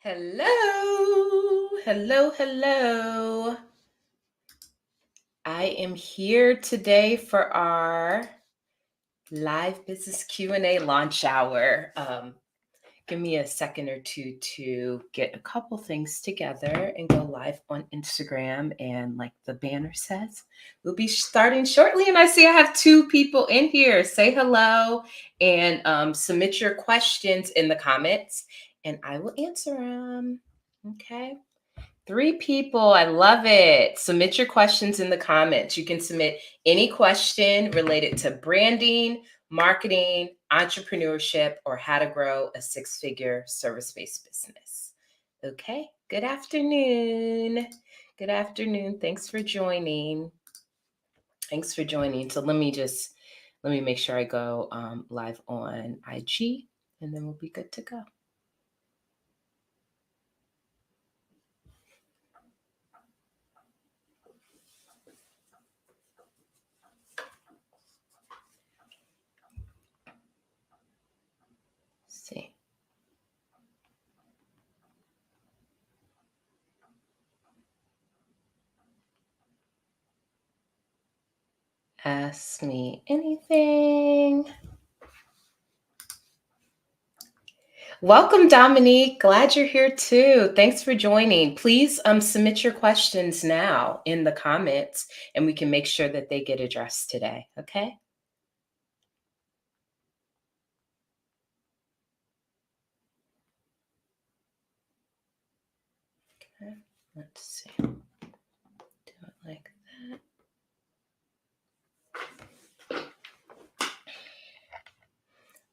Hello, hello. I am here today for our live business Q&A launch hour. Give me a second or two to get a couple things together and go live on Instagram. And like the banner says, we'll be starting shortly. And I see I have two people in here. Say hello and submit your questions in the comments and I will answer them. Okay. 3 people. I love it. Submit your questions in the comments. You can submit any question related to branding, marketing, entrepreneurship, or how to grow a 6-figure service-based business. Okay. Good afternoon. Good afternoon. Thanks for joining. So let me make sure I go live on IG and then we'll be good to go. See. Ask me anything. Welcome, Dominique. Glad you're here too. Thanks for joining. Please submit your questions now in the comments and we can make sure that they get addressed today. Okay. Okay. Let's see. Do it like that.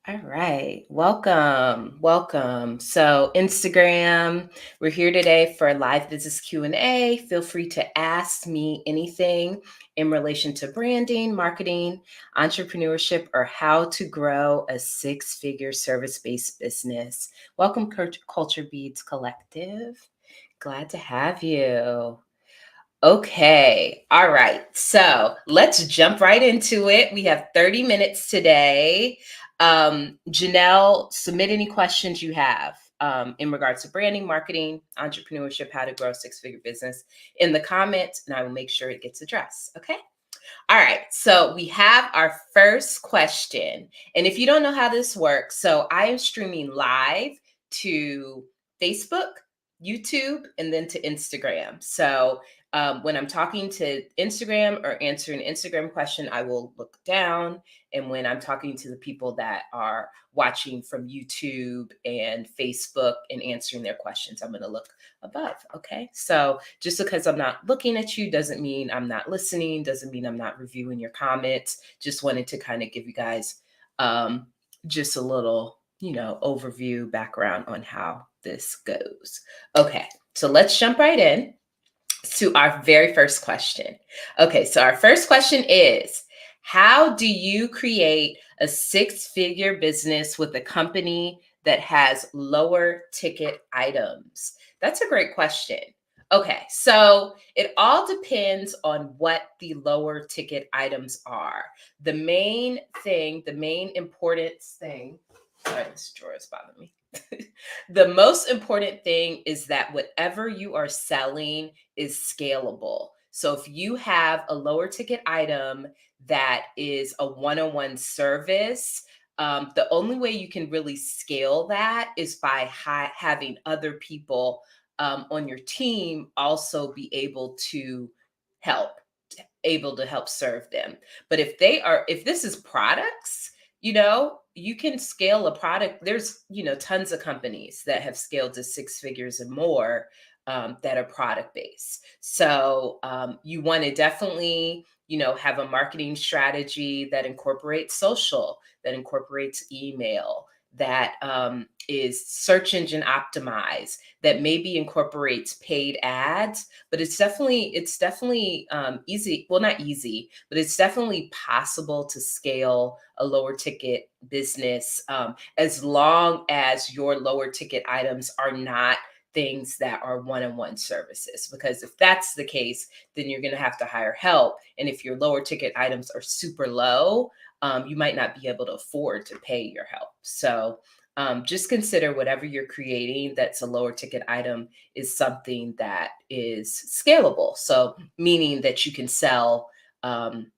All right. Welcome. So Instagram, we're here today for a live business Q&A. Feel free to ask me anything in relation to branding, marketing, entrepreneurship, or how to grow a 6-figure service-based business. Welcome, Culture Beads Collective. Glad to have you. Okay. All right. So let's jump right into it. We have 30 minutes today. Janelle, submit any questions you have in regards to branding, marketing, entrepreneurship, how to grow a 6-figure business in the comments, and I will make sure it gets addressed. Okay. All right. So we have our first question. And if you don't know how this works, so I am streaming live to Facebook, YouTube, and then to Instagram. So when I'm talking to Instagram or answering an Instagram question, I will look down. And when I'm talking to the people that are watching from YouTube and Facebook and answering their questions, I'm going to look above. Okay. So just because I'm not looking at you doesn't mean I'm not listening, doesn't mean I'm not reviewing your comments. Just wanted to kind of give you guys just a little, overview background on how this goes. Okay. So let's jump right in to our very first question. Okay, so our first question is, how do you create a 6-figure business with a company that has lower ticket items? That's a great question. Okay, so it all depends on what the lower ticket items are. The main important thing, sorry, this drawer is bothering me. The most important thing is that whatever you are selling is scalable. So if you have a lower ticket item that is a one-on-one service, the only way you can really scale that is by having other people on your team also be able to help serve them. But if this is products, you can scale a product. There's, tons of companies that have scaled to 6 figures and more that are product based. So you want to definitely, have a marketing strategy that incorporates social, that incorporates email, that is search engine optimized, that maybe incorporates paid ads. But it's definitely easy. Well, not easy, but it's definitely possible to scale a lower ticket business as long as your lower ticket items are not things that are one-on-one services. Because if that's the case, then you're going to have to hire help. And if your lower ticket items are super low, you might not be able to afford to pay your help. So just consider whatever you're creating that's a lower ticket item is something that is scalable. So meaning that um,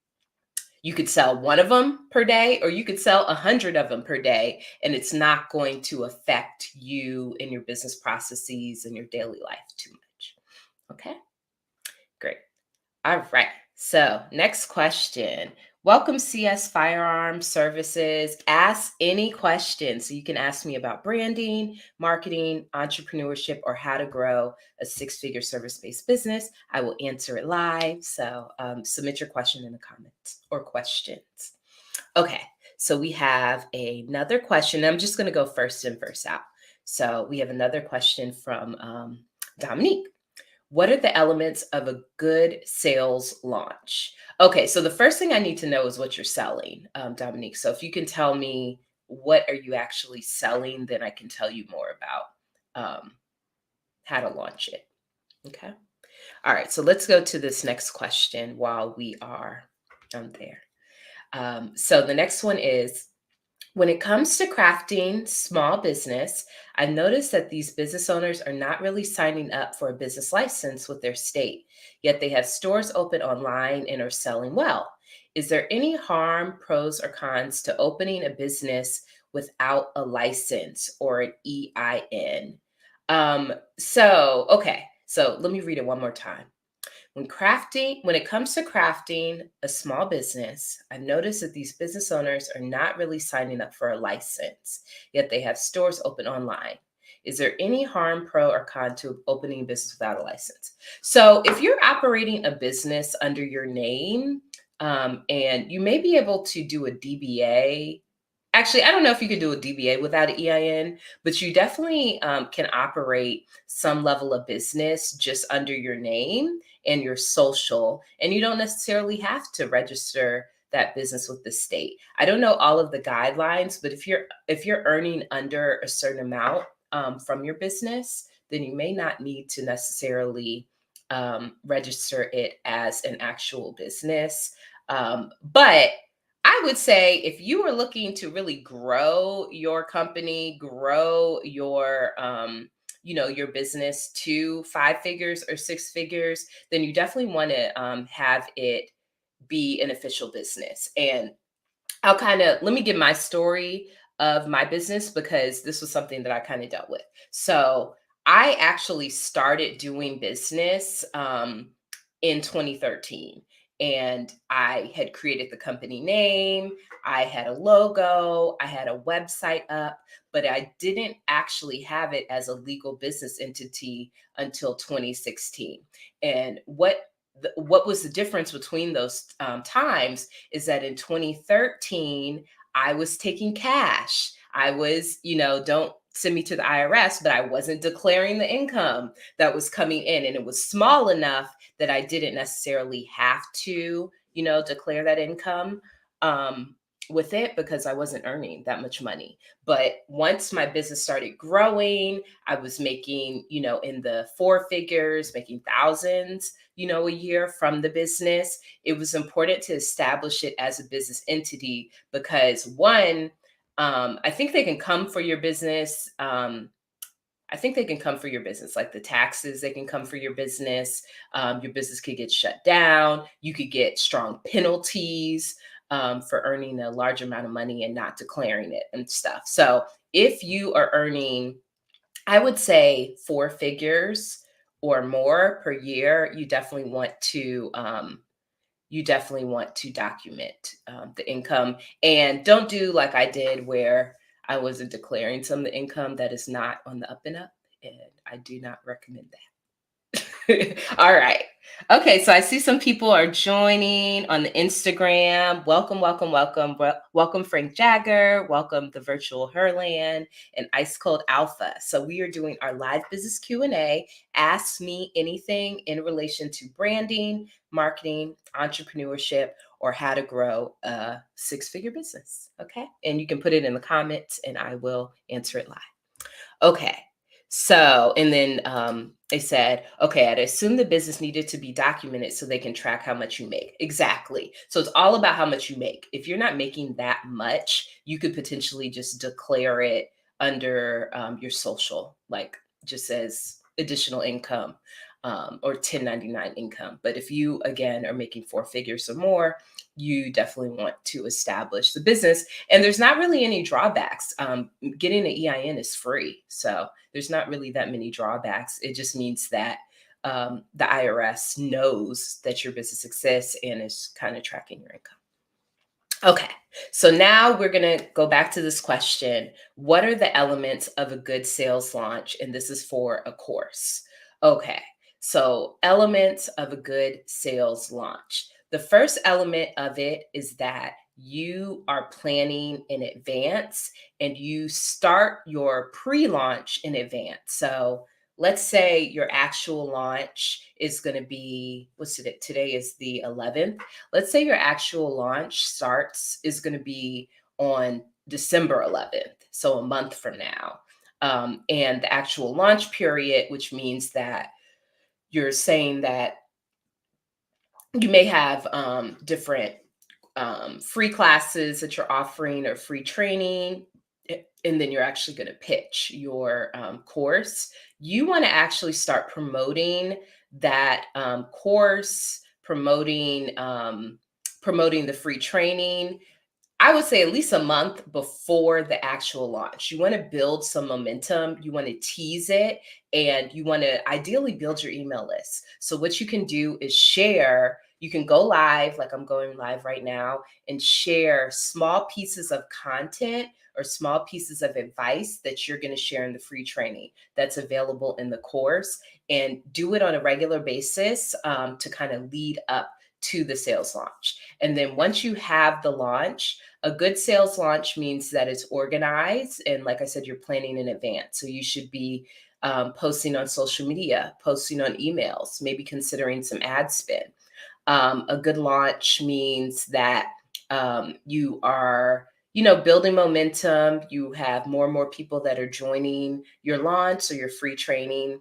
you could sell one of them per day, or you could sell 100 of them per day, and it's not going to affect you in your business processes and your daily life too much. Okay, great. All right. So, next question. Welcome, CS Firearm Services. Ask any question. So, you can ask me about branding, marketing, entrepreneurship, or how to grow a six-figure service-based business. I will answer it live. So, submit your question in the comments or questions. Okay. So, we have another question. I'm just going to go first in, first out. So, we have another question from Dominique. What are the elements of a good sales launch? Okay, so the first thing I need to know is what you're selling, Dominique. So if you can tell me what are you actually selling, then I can tell you more about how to launch it. Okay. All right. So let's go to this next question while we are there. So the next one is, when it comes to crafting small business, I've noticed that these business owners are not really signing up for a business license with their state, yet they have stores open online and are selling well. Is there any harm, pros, or cons to opening a business without a license or an EIN? So let me read it one more time. When it comes to crafting a small business, I've noticed that these business owners are not really signing up for a license, yet they have stores open online. Is there any harm, pro, or con to opening a business without a license? So, if you're operating a business under your name, and you may be able to do a DBA. Actually, I don't know if you could do a DBA without an EIN, but you definitely can operate some level of business just under your name and your social, and you don't necessarily have to register that business with the state. I don't know all of the guidelines, but if you're earning under a certain amount from your business, then you may not need to necessarily register it as an actual business. But I would say if you are looking to really grow your company, grow your business to five figures or six figures, then you definitely want to have it be an official business. And let me give my story of my business because this was something that I kind of dealt with. So I actually started doing business in 2013. And I had created the company name, I had a logo, I had a website up, but I didn't actually have it as a legal business entity until 2016. And what was the difference between those times is that in 2013, I was taking cash. I was, don't send me to the IRS, but I wasn't declaring the income that was coming in. And it was small enough that I didn't necessarily have to, declare that income with it because I wasn't earning that much money. But once my business started growing, I was making, in the four figures, making thousands, a year from the business. It was important to establish it as a business entity because one, I think they can come for your business. I think they can come for your business, like the taxes, they can come for your business. Your business could get shut down. You could get strong penalties for earning a large amount of money and not declaring it and stuff. So if you are earning, I would say four figures or more per year, you definitely want to document the income, and don't do like I did where I wasn't declaring some of the income. That is not on the up and up, and I do not recommend that. All right. Okay, so I see some people are joining on the Instagram. Welcome, welcome, welcome. Welcome, Frank Jagger. Welcome, the virtual Herland and Ice Cold Alpha. So we are doing our live business Q&A. Ask me anything in relation to branding, marketing, entrepreneurship, or how to grow a six-figure business. Okay, and you can put it in the comments and I will answer it live. Okay. So, and then they said, okay, I'd assume the business needed to be documented so they can track how much you make. Exactly. So it's all about how much you make. If you're not making that much, you could potentially just declare it under your social, like just as additional income or 1099 income. But if you, again, are making four figures or more, you definitely want to establish the business. And there's not really any drawbacks. Getting an EIN is free. So there's not really that many drawbacks. It just means that the IRS knows that your business exists and is kind of tracking your income. Okay, so now we're going to go back to this question. What are the elements of a good sales launch? And this is for a course. Okay, so elements of a good sales launch. The first element of it is that you are planning in advance and you start your pre launch in advance. So let's say your actual launch is going to be, what's it? Today is the 11th. Let's say your actual launch starts is going to be on December 11th, so a month from now. And the actual launch period, which means that you're saying that you may have different free classes that you're offering or free training, and then you're actually going to pitch your course. You want to actually start promoting that course, promoting the free training. I would say at least a month before the actual launch. You want to build some momentum, you want to tease it, and you want to ideally build your email list. So, what you can do is share, you can go live, like I'm going live right now, and share small pieces of content or small pieces of advice that you're going to share in the free training that's available in the course, and do it on a regular basis to kind of lead up to the sales launch. And then once you have the launch, a good sales launch means that it's organized. And like I said, you're planning in advance. So you should be posting on social media, posting on emails, maybe considering some ad spend. A good launch means that you are, building momentum. You have more and more people that are joining your launch or your free training.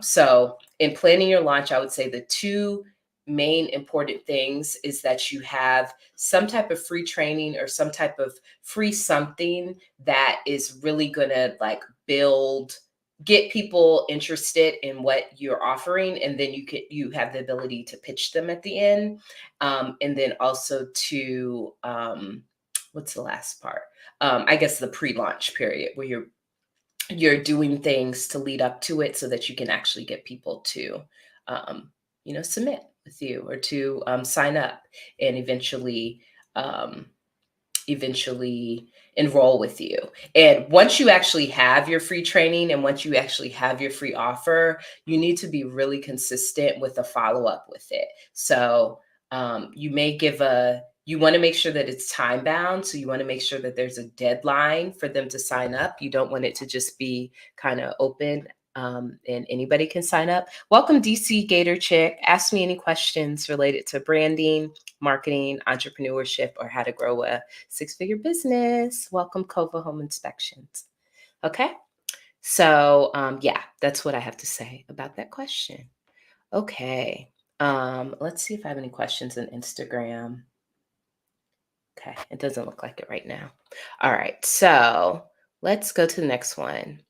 So in planning your launch, I would say the two main important things is that you have some type of free training or some type of free something that is really going to like get people interested in what you're offering, and then you have the ability to pitch them at the end, and then also to what's the last part, I guess the pre-launch period where you're doing things to lead up to it so that you can actually get people to submit with you or to sign up and um, eventually enroll with you. And once you actually have your free training and once you actually have your free offer, you need to be really consistent with a follow up with it. So you want to make sure that it's time bound. So you want to make sure that there's a deadline for them to sign up. You don't want it to just be kind of open and anybody can sign up. Welcome, DC Gator Chick. Ask me any questions related to branding, marketing, entrepreneurship, or how to grow a six-figure business. Welcome, Cova Home Inspections. Okay. So yeah, that's what I have to say about that question. Okay. Let's see if I have any questions on Instagram. Okay, it doesn't look like it right now. All right, so let's go to the next one.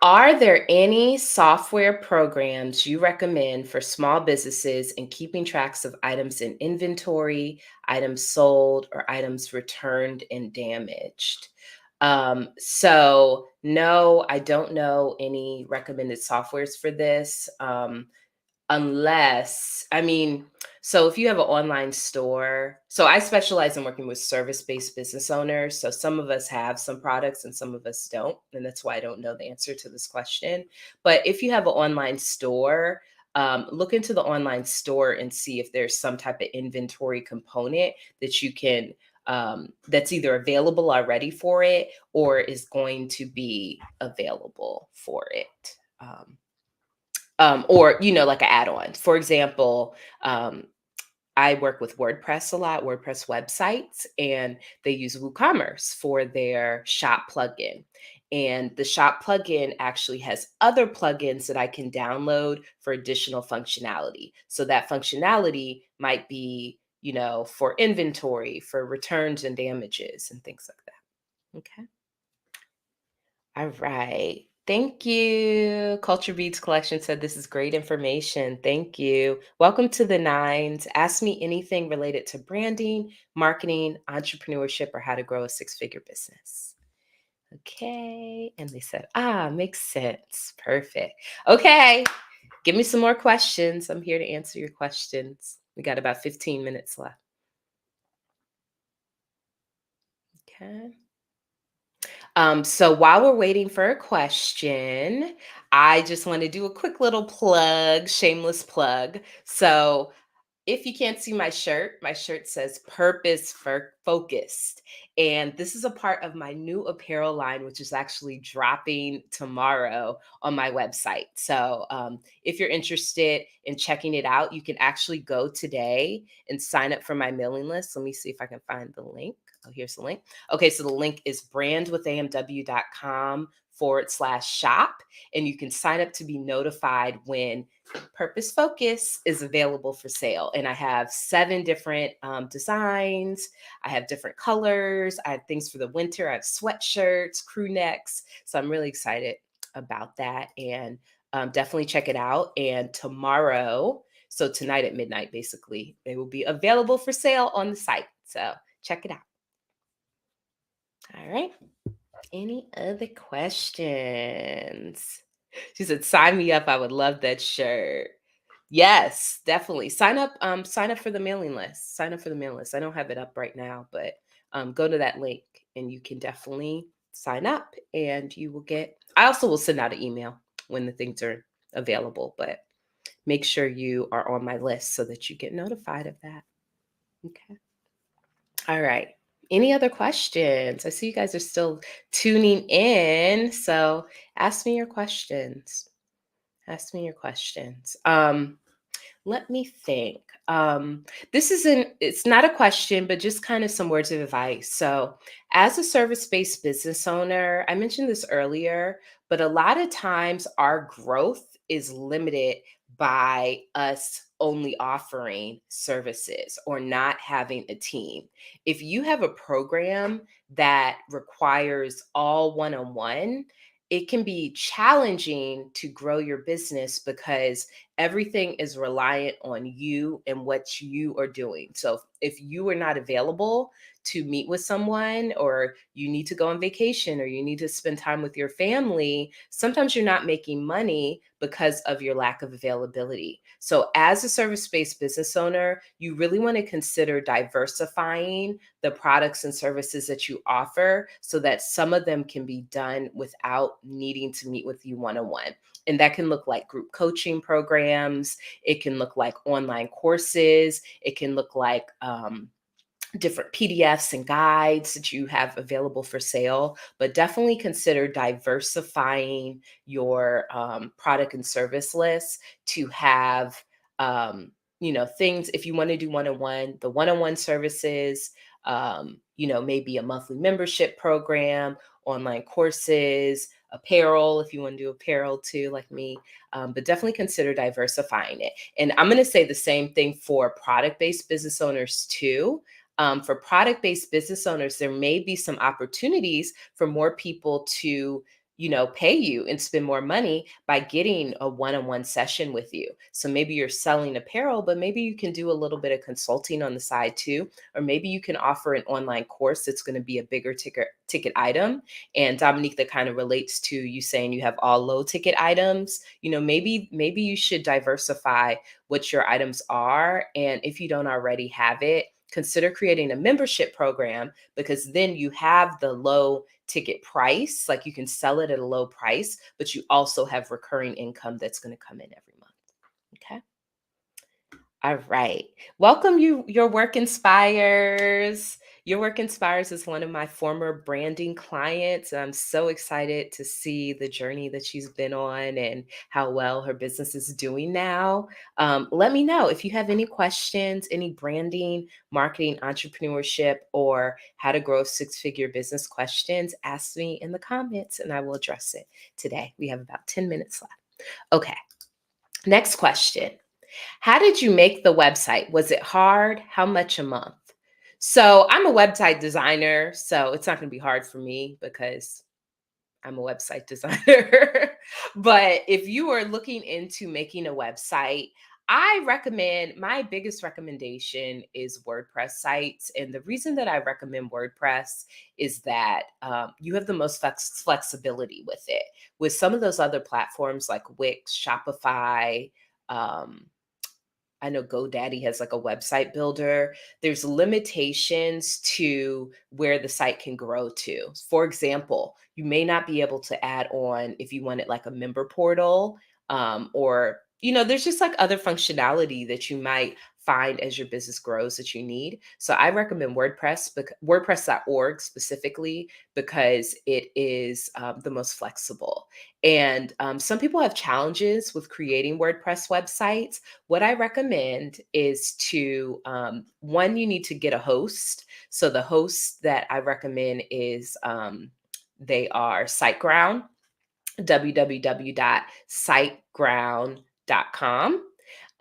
Are there any software programs you recommend for small businesses in keeping tracks of items in inventory, items sold, or items returned and damaged? So no, I don't know any recommended softwares for this. Unless, I mean, so if you have an online store, so I specialize in working with service-based business owners. So some of us have some products and some of us don't. And that's why I don't know the answer to this question. But if you have an online store, look into the online store and see if there's some type of inventory component that you can, that's either available already for it or is going to be available for it. Or like an add-on. For example, I work with WordPress a lot, WordPress websites, and they use WooCommerce for their shop plugin. And the shop plugin actually has other plugins that I can download for additional functionality. So that functionality might be, for inventory, for returns and damages and things like that. Okay. All right. Thank you. Culture Beats Collection said this is great information. Thank you. Welcome to the Nines. Ask me anything related to branding, marketing, entrepreneurship, or how to grow a six-figure business. Okay. And they said, makes sense. Perfect. Okay. Give me some more questions. I'm here to answer your questions. We got about 15 minutes left. Okay. So while we're waiting for a question, I just want to do a quick little plug, shameless plug. So if you can't see my shirt says purpose for focused. And this is a part of my new apparel line, which is actually dropping tomorrow on my website. So if you're interested in checking it out, you can actually go today and sign up for my mailing list. Let me see if I can find the link. Oh, here's the link. Okay, so the link is brandwithamw.com/shop. And you can sign up to be notified when Purpose Focus is available for sale. And I have 7 different designs. I have different colors. I have things for the winter. I have sweatshirts, crew necks. So I'm really excited about that. And definitely check it out. And tomorrow, so tonight at midnight, basically, it will be available for sale on the site. So check it out. All right. Any other questions? She said, sign me up. I would love that shirt. Yes, definitely. Sign up for the mailing list. Sign up for the mailing list. I don't have it up right now, but go to that link and you can definitely sign up and you will get, I also will send out an email when the things are available, but make sure you are on my list so that you get notified of that. Okay. All right. Any other questions? I see you guys are still tuning in. So ask me your questions. Ask me your questions. Let me think. This isn't, it's not a question, but just kind of some words of advice. So, as a service based business owner, I mentioned this earlier, but a lot of times our growth is limited by us only offering services or not having a team. If you have a program that requires all one on one, it can be challenging to grow your business because everything is reliant on you and what you are doing. So if you are not available to meet with someone, or you need to go on vacation, or you need to spend time with your family, sometimes you're not making money because of your lack of availability. So as a service-based business owner, you really want to consider diversifying the products and services that you offer so that some of them can be done without needing to meet with you one-on-one. And that can look like group coaching programs. It can look like online courses. It can look like different PDFs and guides that you have available for sale, but definitely consider diversifying your product and service list to have, things. If you want to do one-on-one, the one-on-one services, maybe a monthly membership program, online courses, apparel, if you want to do apparel too, like me, but definitely consider diversifying it. And I'm going to say the same thing for product-based business owners too. For product-based business owners, there may be some opportunities for more people to, pay you and spend more money by getting a one-on-one session with you. So maybe you're selling apparel, but maybe you can do a little bit of consulting on the side too, or maybe you can offer an online course that's going to be a bigger ticket item. And Dominique, that kind of relates to you saying you have all low ticket items. Maybe you should diversify what your items are, and if you don't already have it, consider creating a membership program, because then you have the low ticket price, like you can sell it at a low price, but you also have recurring income that's going to come in every month. Okay. All right. Welcome your work inspires. Your work inspires is one of my former branding clients. I'm so excited to see the journey that she's been on and how well her business is doing now. Let me know if you have any questions, any branding, marketing, entrepreneurship, or how to grow six-figure business questions. Ask me in the comments and I will address it today. We have about 10 minutes left. Okay. Next question. How did you make the website? Was it hard? How much a month? So I'm a website designer, so it's not going to be hard for me because I'm a website designer. But if you are looking into making a website, I recommend my biggest recommendation is WordPress sites. And the reason that I recommend WordPress is that you have the most flexibility with it. With some of those other platforms like Wix, Shopify, um, I know GoDaddy has like a website builder. There's limitations to where the site can grow to. For example, you may not be able to add on if you wanted like a member portal, or there's just like other functionality that you might find as your business grows that you need. So I recommend WordPress.org specifically because it is the most flexible. And some people have challenges with creating WordPress websites. What I recommend is one, you need to get a host. So the hosts that I recommend is they are SiteGround, www.siteground.com.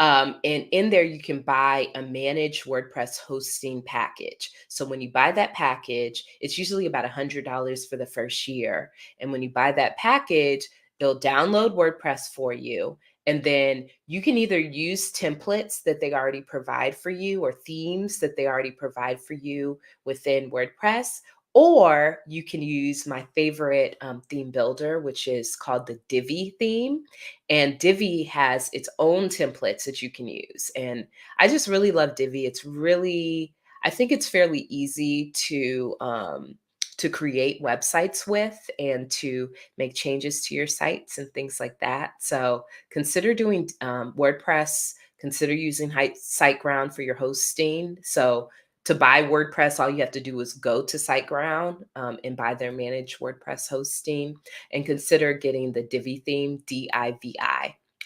And in there, you can buy a managed WordPress hosting package. So when you buy that package, it's usually about $100 for the first year. And when you buy that package, they'll download WordPress for you. And then you can either use templates that they already provide for you or themes that they already provide for you within WordPress, or you can use my favorite theme builder, which is called the Divi theme. And Divi has its own templates that you can use. And I just really love Divi. I think it's fairly easy to create websites with and to make changes to your sites and things like that. So consider doing WordPress. Consider using SiteGround for your hosting. So to buy WordPress, all you have to do is go to SiteGround and buy their managed WordPress hosting, and consider getting the Divi theme, Divi,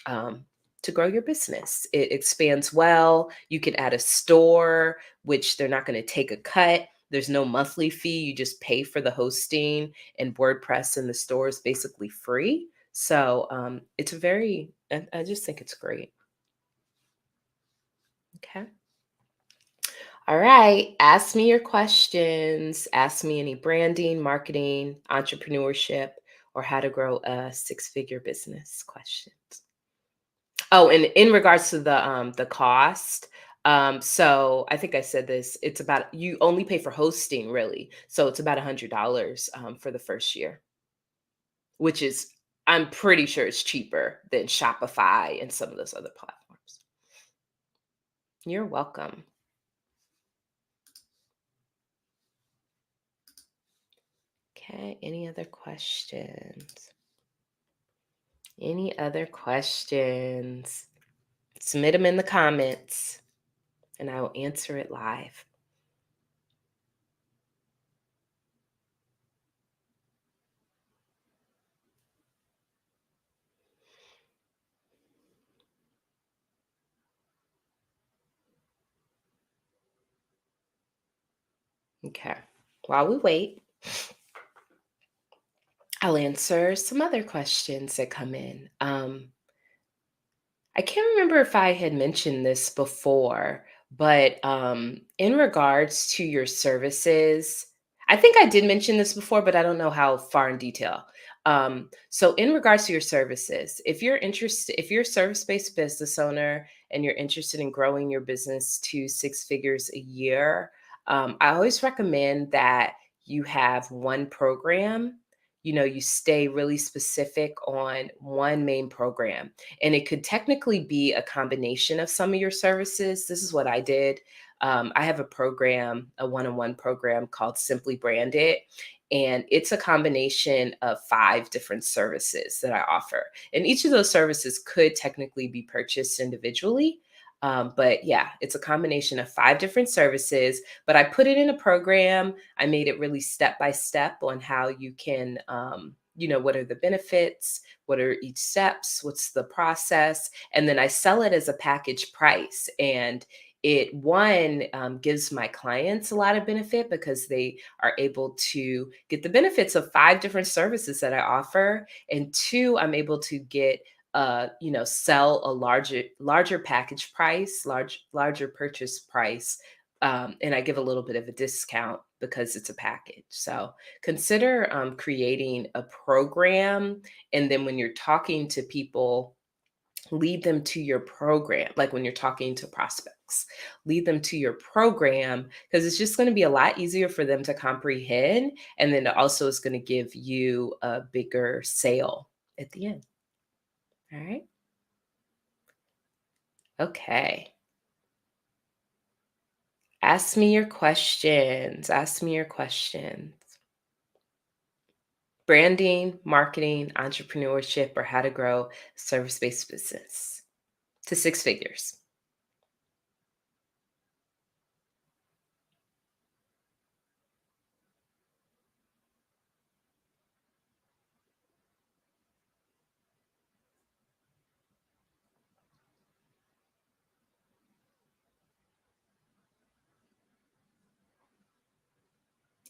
to grow your business. It expands well. You can add a store, which they're not going to take a cut. There's no monthly fee. You just pay for the hosting, and WordPress and the store is basically free. So I just think it's great. Okay. All right. Ask me your questions. Ask me any branding, marketing, entrepreneurship, or how to grow a six-figure business questions. Oh, and in regards to the cost, so I think I said this, it's about you only pay for hosting really. So it's about $100 for the first year, which is I'm pretty sure it's cheaper than Shopify and some of those other platforms. You're welcome. Okay, any other questions? Any other questions? Submit them in the comments and I will answer it live. Okay. While we wait, I'll answer some other questions that come in. I can't remember if I had mentioned this before, but in regards to your services, I think I did mention this before, but I don't know how far in detail. So, in regards to your services, if you're a service based business owner and you're interested in growing your business to six figures a year, I always recommend that you have one program. You stay really specific on one main program, and it could technically be a combination of some of your services. This is what I did. I have a one-on-one program called Simply Branded, and it's a combination of 5 different services that I offer. And each of those services could technically be purchased individually. But yeah, it's a combination of 5 different services, but I put it in a program. I made it really step by step on how you can, what are the benefits? What are each steps? What's the process? And then I sell it as a package price. And it one gives my clients a lot of benefit because they are able to get the benefits of 5 different services that I offer. And two, I'm able to get sell a larger package price, larger purchase price, and I give a little bit of a discount because it's a package. So consider creating a program, and then when you're talking to people, lead them to your program. Like when you're talking to prospects, lead them to your program because it's just going to be a lot easier for them to comprehend, and then it also is going to give you a bigger sale at the end. All right. Okay. Ask me your questions. Ask me your questions. Branding, marketing, entrepreneurship, or how to grow service based business to 6 figures.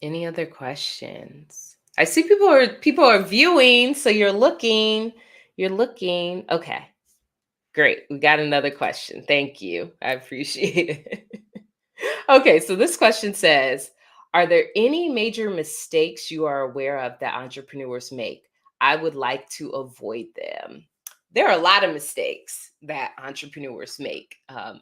Any other questions? I see people are viewing, so you're looking. You're looking. Okay, great. We got another question. Thank you. I appreciate it. Okay, so this question says, are there any major mistakes you are aware of that entrepreneurs make? I would like to avoid them. There are a lot of mistakes that entrepreneurs make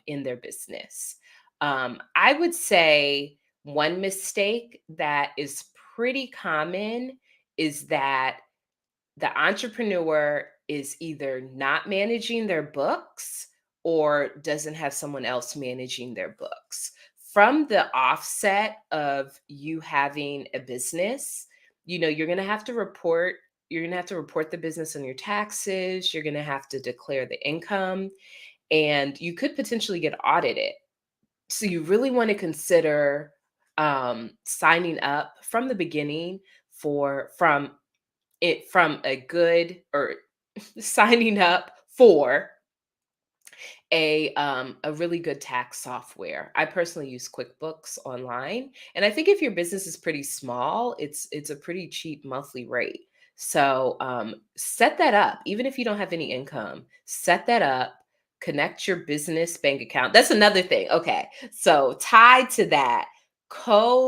in their business. I would say one mistake that is pretty common is that the entrepreneur is either not managing their books or doesn't have someone else managing their books. From the offset of you having a business, you're going to have to report. You're going to have to report the business on your taxes. You're going to have to declare the income, and you could potentially get audited. So you really want to consider signing up from the beginning for from a good or signing up for a really good tax software. I personally use QuickBooks Online, and I think if your business is pretty small, it's a pretty cheap monthly rate. So set that up, even if you don't have any income. Set that up. Connect your business bank account. That's another thing. Okay, so tied to that, co-mingling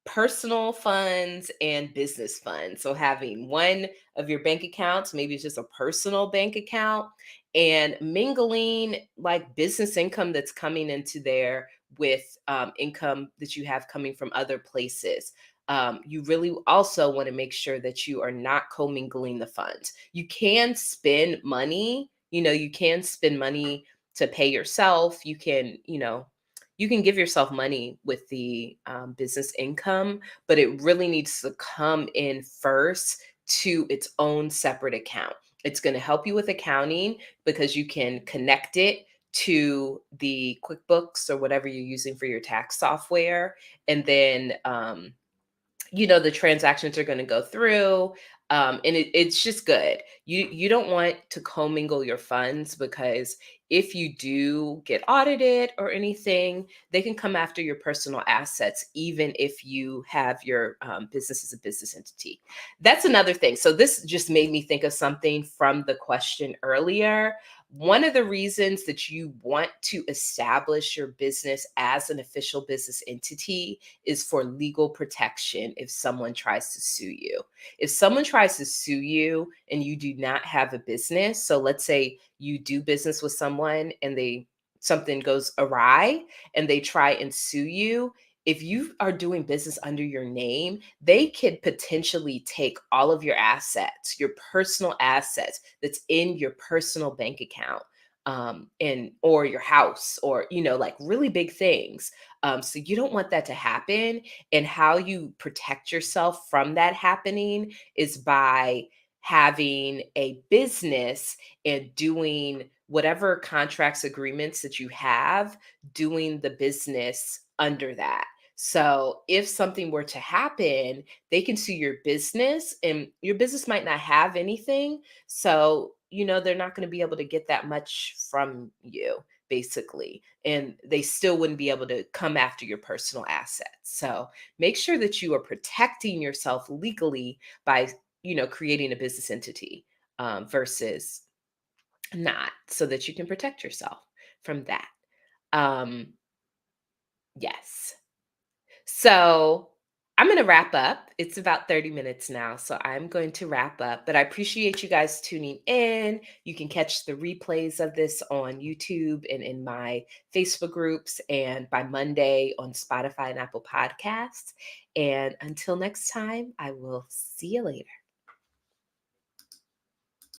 personal funds and business funds. So having one of your bank accounts, maybe it's just a personal bank account, and mingling like business income that's coming into there with income that you have coming from other places. You really also want to make sure that you are not commingling the funds. You can spend money, you can spend money to pay yourself. You can give yourself money with the business income, but it really needs to come in first to its own separate account. It's going to help you with accounting because you can connect it to the QuickBooks or whatever you're using for your tax software. And then the transactions are going to go through, and it's just good. You don't want to commingle your funds because if you do get audited or anything, they can come after your personal assets even if you have your business as a business entity. That's another thing. So this just made me think of something from the question earlier. One of the reasons that you want to establish your business as an official business entity is for legal protection if someone tries to sue you. If someone tries to sue you and you do not have a business, so let's say you do business with someone and something goes awry and they try and sue you, if you are doing business under your name, they could potentially take all of your assets, your personal assets that's in your personal bank account, and or your house, or like really big things. So you don't want that to happen. And how you protect yourself from that happening is by having a business and doing whatever contracts, agreements that you have, doing the business under that. So if something were to happen, they can sue your business, and your business might not have anything. So, they're not going to be able to get that much from you, basically. And they still wouldn't be able to come after your personal assets. So make sure that you are protecting yourself legally by, creating a business entity, versus not, so that you can protect yourself from that. Um, yes. So I'm going to wrap up. It's about 30 minutes now. So I'm going to wrap up, but I appreciate you guys tuning in. You can catch the replays of this on YouTube and in my Facebook groups, and by Monday on Spotify and Apple Podcasts. And until next time, I will see you later.